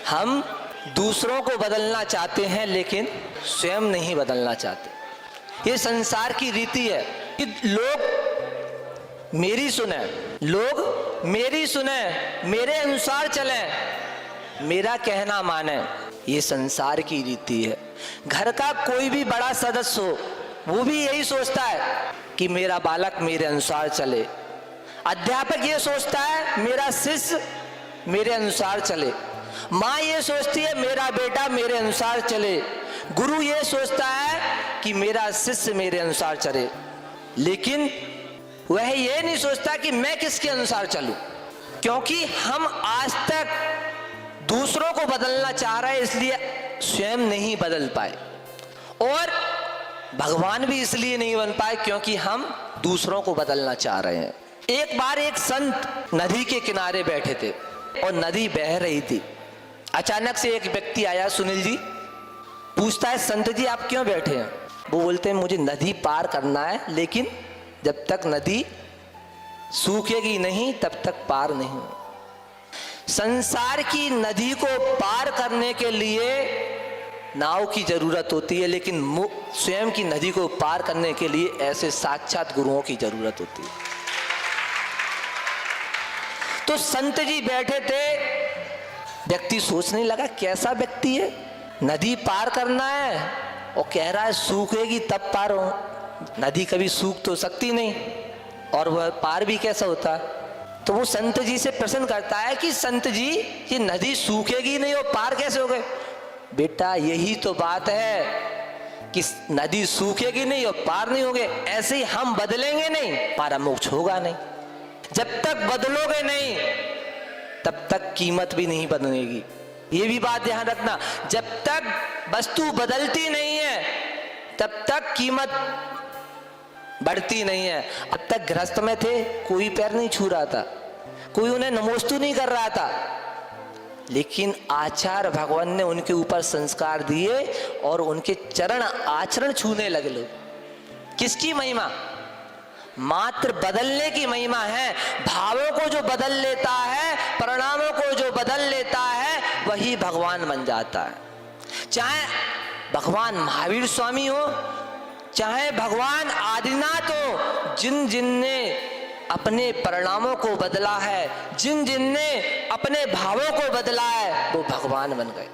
हम दूसरों को बदलना चाहते हैं लेकिन स्वयं नहीं बदलना चाहते। ये संसार की रीति है कि लोग मेरी सुने, मेरे अनुसार चले, मेरा कहना माने। ये संसार की रीति है। घर का कोई भी बड़ा सदस्य हो, वो भी यही सोचता है कि मेरा बालक मेरे अनुसार चले। अध्यापक ये सोचता है मेरा शिष्य मेरे अनुसार चले। माँ ये सोचती है मेरा बेटा मेरे अनुसार चले। गुरु ये सोचता है कि मेरा शिष्य मेरे अनुसार चले। लेकिन वह ये नहीं सोचता कि मैं किसके अनुसार चलूं, क्योंकि हम आज तक दूसरों को बदलना चाह रहे हैं, इसलिए स्वयं नहीं बदल पाए। और भगवान भी इसलिए नहीं बन पाए क्योंकि हम दूसरों को बदलना चाह रहे हैं। एक बार एक संत नदी के किनारे बैठे थे और नदी बह रही थी। अचानक से एक व्यक्ति आया, सुनील जी, पूछता है संत जी आप क्यों बैठे हैं? वो बोलते हैं मुझे नदी पार करना है, लेकिन जब तक नदी सूखेगी नहीं तब तक पार नहीं। संसार की नदी को पार करने के लिए नाव की जरूरत होती है, लेकिन स्वयं की नदी को पार करने के लिए ऐसे साक्षात गुरुओं की जरूरत होती है। तो संत जी बैठे थे, व्यक्ति सोचने लगा कैसा व्यक्ति है, नदी पार करना है और कह रहा है सूखेगी तब पार हो। नदी कभी सूख तो सकती नहीं, और वह पार भी कैसा होता। तो वो संत जी से प्रश्न करता है कि संत जी ये नदी सूखेगी नहीं और पार कैसे हो गए? बेटा यही तो बात है कि नदी सूखेगी नहीं और पार नहीं होगे। ऐसे ही हम बदलेंगे नहीं, पारामोक्ष होगा नहीं। जब तक बदलोगे नहीं तब तक कीमत भी नहीं बदलेगी। ये भी बात ध्यान रखना, जब तक वस्तु बदलती नहीं है तब तक कीमत बढ़ती नहीं है। अब तक गृहस्थ में थे, कोई पैर नहीं छू रहा था, कोई उन्हें नमोस्तु नहीं कर रहा था, लेकिन आचार्य भगवान ने उनके ऊपर संस्कार दिए और उनके चरण आचरण छूने लगे लोग। किसकी महिमा? मात्र बदलने की महिमा है। भावों को जो बदल लेता है, परिणामों को जो बदल लेता है, वही भगवान बन जाता है। चाहे भगवान महावीर स्वामी हो, चाहे भगवान आदिनाथ हो, जिन जिन ने अपने परिणामों को बदला है, जिन जिन ने अपने भावों को बदला है, वो भगवान बन गए।